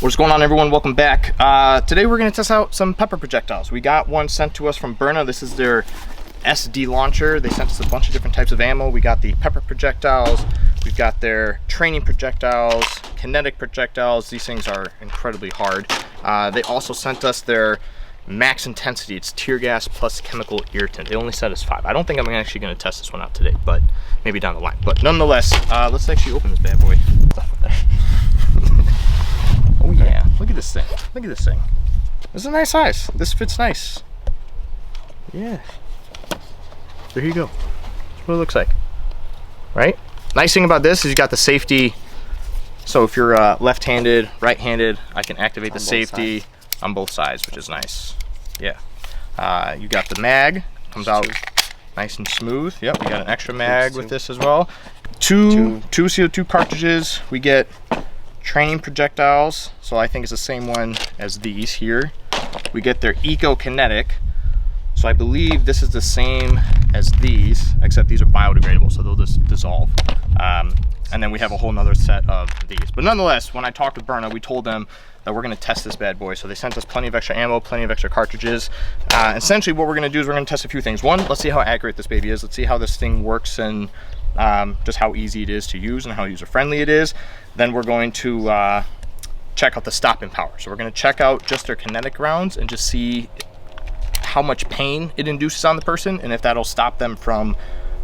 What's going on, everyone? Welcome back. Today we're going to test out some pepper projectiles. We got one sent to us from Byrna. This is their SD launcher. They sent us a bunch of different types of ammo. We got the pepper projectiles, we've got their training projectiles, kinetic projectiles. These things are incredibly hard. They also sent us their max intensity. It's tear gas plus chemical irritant. They only said it's 5. I don't think I'm actually going to test this one out today, but maybe down the line. But nonetheless, let's actually open this bad boy. Oh yeah, look at this thing. Look at this thing. This is a nice size. This fits nice. Yeah. There you go. That's what it looks like. Right? Nice thing about this is you got the safety. So if you're left-handed, right-handed, I can activate the safety on both sides, which is nice. Yeah. You got the mag. Comes out nice and smooth. Yep, we got an extra mag with this as well. Two CO2 cartridges. We get training projectiles, so I think it's the same one as these here. We get their eco kinetic, so I believe this is the same as these, except these are biodegradable, so they'll just dissolve. And then we have a whole nother set of these. But nonetheless, when I talked with Byrna, we told them that we're going to test this bad boy. So they sent us plenty of extra ammo, plenty of extra cartridges. Essentially what we're going to do is we're going to test a few things. One, let's see how accurate this baby is. Let's see how this thing works and just how easy it is to use and how user-friendly it is. Then we're going to check out the stopping power. So we're going to check out just their kinetic rounds and just see how much pain it induces on the person and if that'll stop them from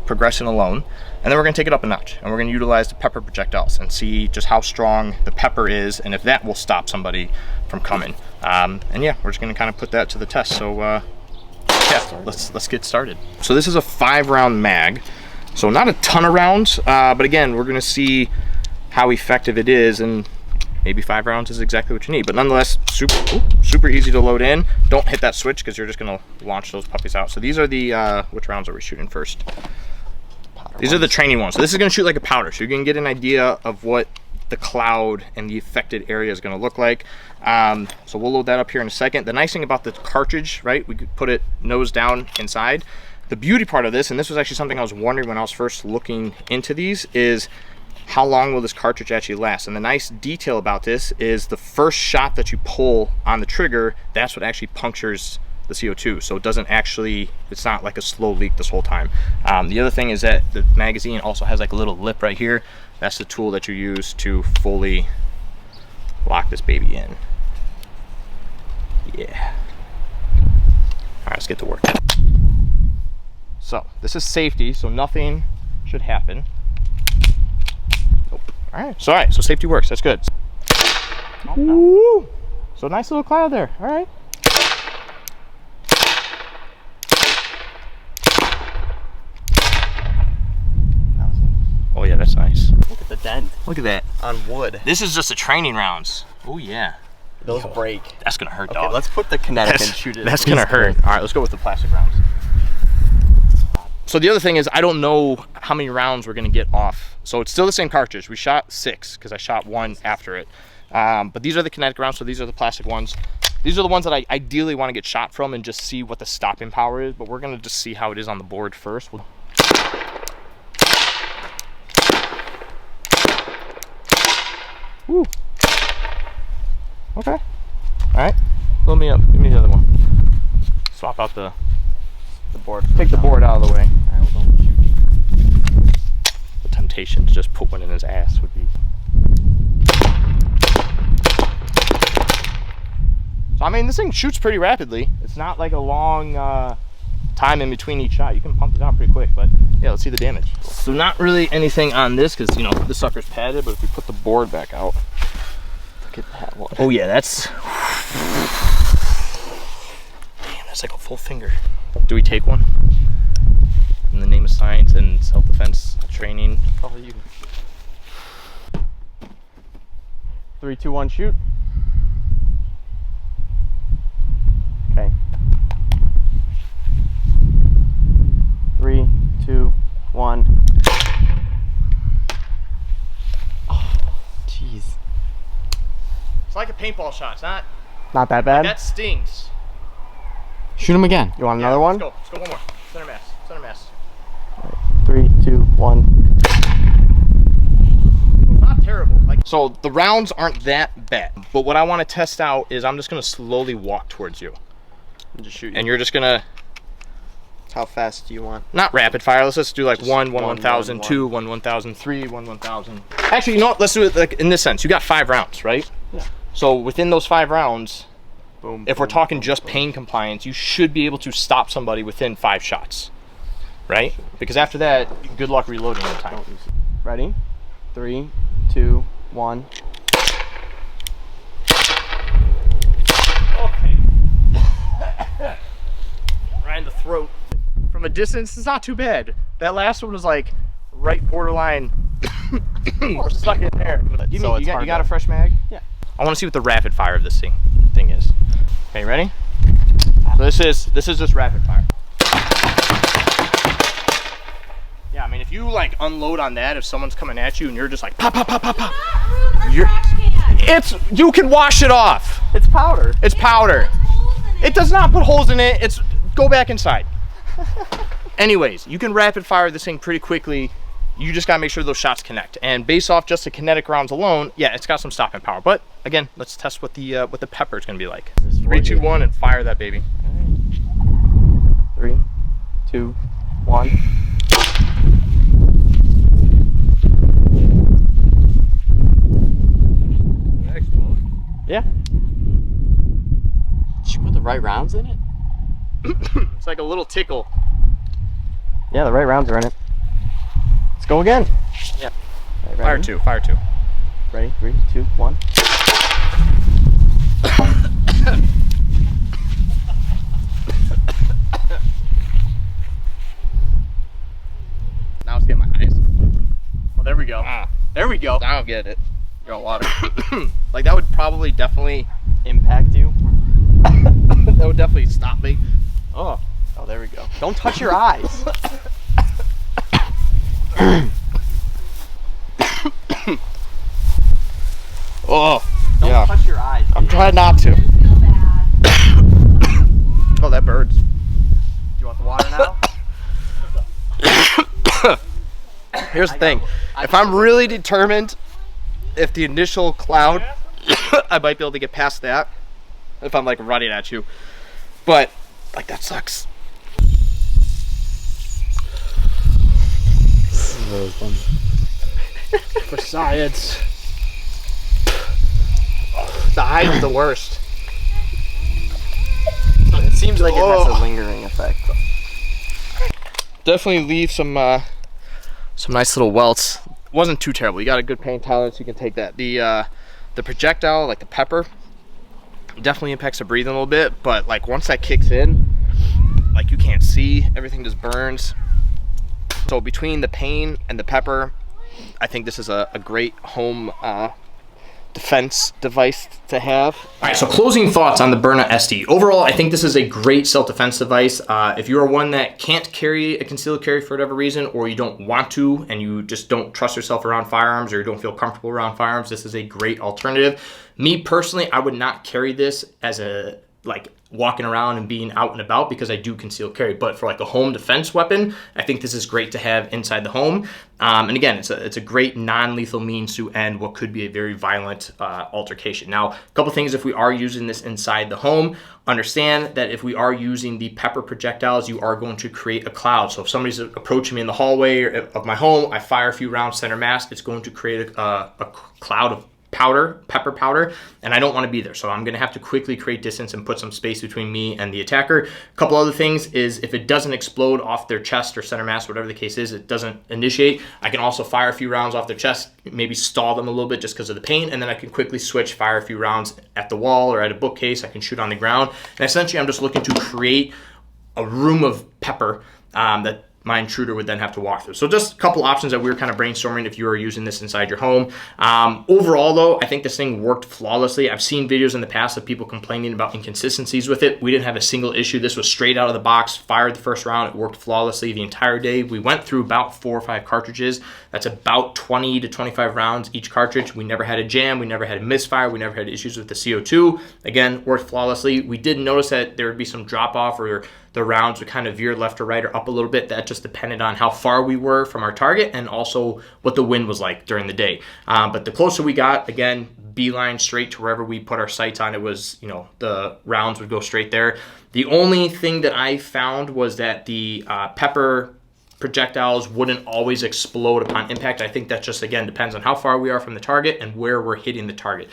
progressing alone. And then we're going to take it up a notch and we're going to utilize the pepper projectiles and see just how strong the pepper is and if that will stop somebody from coming. And yeah, we're just going to kind of put that to the test. So yeah, let's get started. So this is a 5-round mag. So not a ton of rounds, but again, we're going to see how effective it is, and maybe 5 rounds is exactly what you need. But nonetheless, super easy to load in. Don't hit that switch because you're just going to launch those puppies out. So these are the, which rounds are we shooting first? These are the training ones. So this is going to shoot like a powder, so you can get an idea of what the cloud and the affected area is going to look like. So we'll load that up here in a second. The nice thing about the cartridge, right, we could put it nose down inside. The beauty part of this, and this was actually something I was wondering when I was first looking into these, is how long will this cartridge actually last? And the nice detail about this is the first shot that you pull on the trigger, that's what actually punctures the CO2. So it doesn't actually, it's not like a slow leak this whole time. The other thing is that the magazine also has like a little lip right here. That's the tool that you use to fully lock this baby in. Yeah. All right, let's get to work. So this is safety, so nothing should happen. Nope. All right, so safety works. That's good. Woo! So nice little cloud there. All right. Oh yeah, that's nice. Look at the dent. Look at that. On wood. This is just the training rounds. Oh yeah. Those break. That's gonna hurt, Okay, dog. let's put the kinetic and shoot it. That's gonna hurt. All right, let's go with the plastic rounds. So the other thing is, I don't know how many rounds we're gonna get off. So it's still the same cartridge. We shot 6 because I shot 1 after it. But these are the kinetic rounds, so these are the plastic ones. These are the ones that I ideally want to get shot from and just see what the stopping power is. But we're gonna just see how it is on the board first. Woo. Okay. All right. Blow me up. Give me the other one. Swap out the board. Take the board out of the way. All right, we'll go shoot. The temptation to just put one in his ass would be. So I mean, this thing shoots pretty rapidly. It's not like a long time in between each shot. You can pump it out pretty quick, but yeah, let's see the damage. So not really anything on this because, you know, this sucker's padded, but if we put the board back out. Look at that one. Oh yeah, that's, man, that's like a full finger. Do we take one? In the name of science and self-defense training. Probably you. 3, 2, 1, shoot. Okay. 3, 2, 1. Oh, jeez. It's like a paintball shot. It's not that bad. That stings. Shoot him again. You want another one? Let's go. Let's go one more. Center mass. Center mass. 3, 2, 1. It's not terrible. Like So the rounds aren't that bad, but what I want to test out is I'm just going to slowly walk towards you. And just shoot you. And you're just going to... How fast do you want? Not rapid fire. Let's just do like Just 1, 1, 1,000, 1, 2, 1, 1,000, 3, 1, 1,000. Actually, you know what? Let's do it like in this sense. You got 5 rounds, right? Yeah. So within those 5 rounds, Boom. if we're boom, talking boom, just boom. pain compliance, you should be able to stop somebody within 5 shots, right? Because after that, good luck reloading in time. Ready? 3, 2, 1. Okay. Right in the throat. From a distance, it's not too bad. That last one was like right borderline. Stuck in there. You, So you it's got a fresh mag? Yeah. I want to see what the rapid fire of this thing is. Okay, ready? So this is just rapid fire. Yeah, I mean, if you like unload on that, if someone's coming at you and you're just like pop, pop, pop, pop, pop, you can wash it off. It's powder. It's powder. It does not put holes in it. It's go back inside. Anyways, you can rapid fire this thing pretty quickly. You just gotta make sure those shots connect. And based off just the kinetic rounds alone, yeah, it's got some stopping power. But again, let's test what the pepper is gonna be like. 3, 2, 1, and fire that baby. 3, 2, 1. Did that explode? Yeah. Did you put the right rounds in it? It's like a little tickle. Yeah, the right rounds are in it. Let's go again. Yeah. Right, Fire ready? 2, fire 2. Ready? 3, 2, 1. Now it's getting my eyes. Well, there we go. There we go. Now I'm getting it. You're on water. Like that would probably definitely, Impact you. that would definitely stop me. Oh. Oh, there we go. Don't touch your eyes. Oh, Don't yeah. touch your eyes. I'm trying not to. Oh, that bird's. Do you want the water now? Here's the thing. If I'm really determined, if the initial cloud, I might be able to get past that. If I'm like running at you. But, like, that sucks. For science. The hide is the worst. It seems like it has a lingering effect. Definitely leave some nice little welts. Wasn't too terrible. You got a good pain tolerance. You can take that. The projectile, like the pepper, definitely impacts the breathing a little bit. But like once that kicks in, like you can't see. Everything just burns. So between the pain and the pepper, I think this is a great home defense device to have. All right, so closing thoughts on the Byrna SD. Overall, I think this is a great self-defense device. If you are one that can't carry a concealed carry for whatever reason, or you don't want to, and you just don't trust yourself around firearms, or you don't feel comfortable around firearms, this is a great alternative. Me personally, I would not carry this as a, like, walking around and being out and about because I do concealed carry. But for like a home defense weapon, I think this is great to have inside the home. And again, it's a great non-lethal means to end what could be a very violent altercation. Now, a couple things if we are using this inside the home, understand that if we are using the pepper projectiles, you are going to create a cloud. So if somebody's approaching me in the hallway of my home, I fire a few rounds center mass, it's going to create a cloud of pepper powder, and I don't want to be there. So I'm going to have to quickly create distance and put some space between me and the attacker. A couple other things is if it doesn't explode off their chest or center mass, whatever the case is, it doesn't initiate, I can also fire a few rounds off their chest, maybe stall them a little bit just because of the pain, and then I can quickly switch, fire a few rounds at the wall or at a bookcase. I can shoot on the ground, and essentially I'm just looking to create a room of pepper that my intruder would then have to walk through. So just a couple options that we were kind of brainstorming if you are using this inside your home. Overall though, I think this thing worked flawlessly. I've seen videos in the past of people complaining about inconsistencies with it. We didn't have a single issue. This was straight out of the box, fired the first round. It worked flawlessly the entire day. We went through about 4 or 5 cartridges. That's about 20 to 25 rounds each cartridge. We never had a jam. We never had a misfire. We never had issues with the CO2. Again, worked flawlessly. We did notice that there would be some drop off or the rounds would kind of veer left or right or up a little bit. That just depended on how far we were from our target and also what the wind was like during the day. But the closer we got, again, beeline straight to wherever we put our sights on. It was, you know, the rounds would go straight there. The only thing that I found was that the pepper projectiles wouldn't always explode upon impact. I think that just, again, depends on how far we are from the target and where we're hitting the target.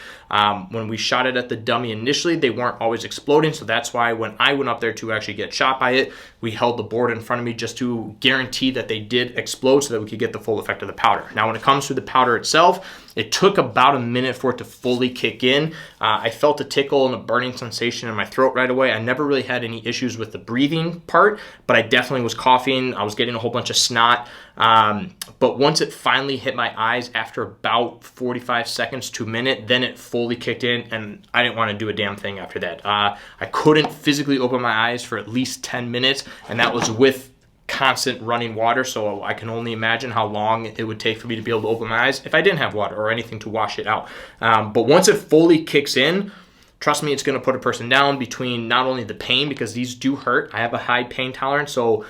When we shot it at the dummy initially, they weren't always exploding, so that's why when I went up there to actually get shot by it, we held the board in front of me just to guarantee that they did explode so that we could get the full effect of the powder. Now, when it comes to the powder itself, it took about a minute for it to fully kick in. I felt a tickle and a burning sensation in my throat right away. I never really had any issues with the breathing part, but I definitely was coughing. I was getting a whole bunch of snot. But once it finally hit my eyes after about 45 seconds to a minute, then it fully kicked in, and I didn't want to do a damn thing after that. I couldn't physically open my eyes for at least 10 minutes, and that was with constant running water, so I can only imagine how long it would take for me to be able to open my eyes if I didn't have water or anything to wash it out. But once it fully kicks in, trust me, it's going to put a person down between not only the pain, because these do hurt. I have a high pain tolerance, so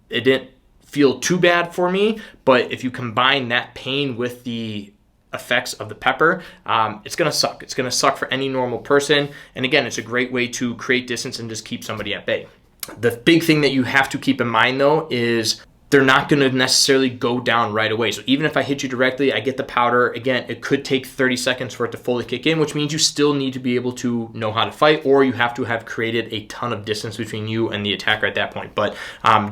it didn't feel too bad for me, but if you combine that pain with the effects of the pepper, it's going to suck. It's going to suck for any normal person, and again, it's a great way to create distance and just keep somebody at bay. The big thing that you have to keep in mind, though, is they're not going to necessarily go down right away. So even if I hit you directly, I get the powder. Again, it could take 30 seconds for it to fully kick in, which means you still need to be able to know how to fight, or you have to have created a ton of distance between you and the attacker at that point. But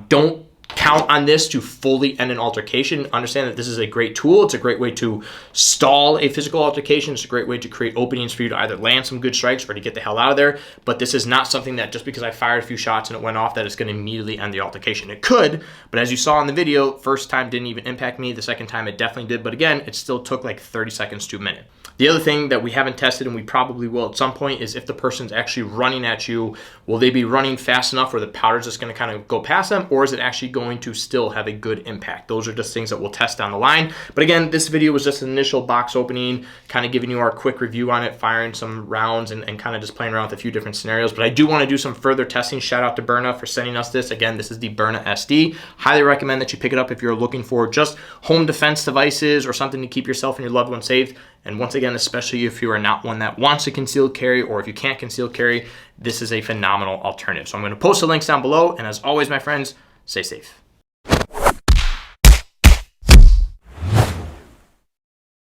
don't count on this to fully end an altercation. Understand that this is a great tool. It's a great way to stall a physical altercation. It's a great way to create openings for you to either land some good strikes or to get the hell out of there. But this is not something that just because I fired a few shots and it went off that it's going to immediately end the altercation. It could, but as you saw in the video, first time didn't even impact me. The second time it definitely did. But again, it still took like 30 seconds to a minute. The other thing that we haven't tested, and we probably will at some point, is if the person's actually running at you, will they be running fast enough where the powder's just going to kind of go past them, or is it actually going to still have a good impact? Those are just things that we'll test down the line. But again, this video was just an initial box opening, kind of giving you our quick review on it, firing some rounds and kind of just playing around with a few different scenarios. But I do want to do some further testing. Shout out to Byrna for sending us this. Again, this is the Byrna SD. Highly recommend that you pick it up if you're looking for just home defense devices or something to keep yourself and your loved ones safe. And once again, especially if you are not one that wants to conceal carry, or if you can't conceal carry, this is a phenomenal alternative. So I'm going to post the links down below. And as always, my friends, stay safe.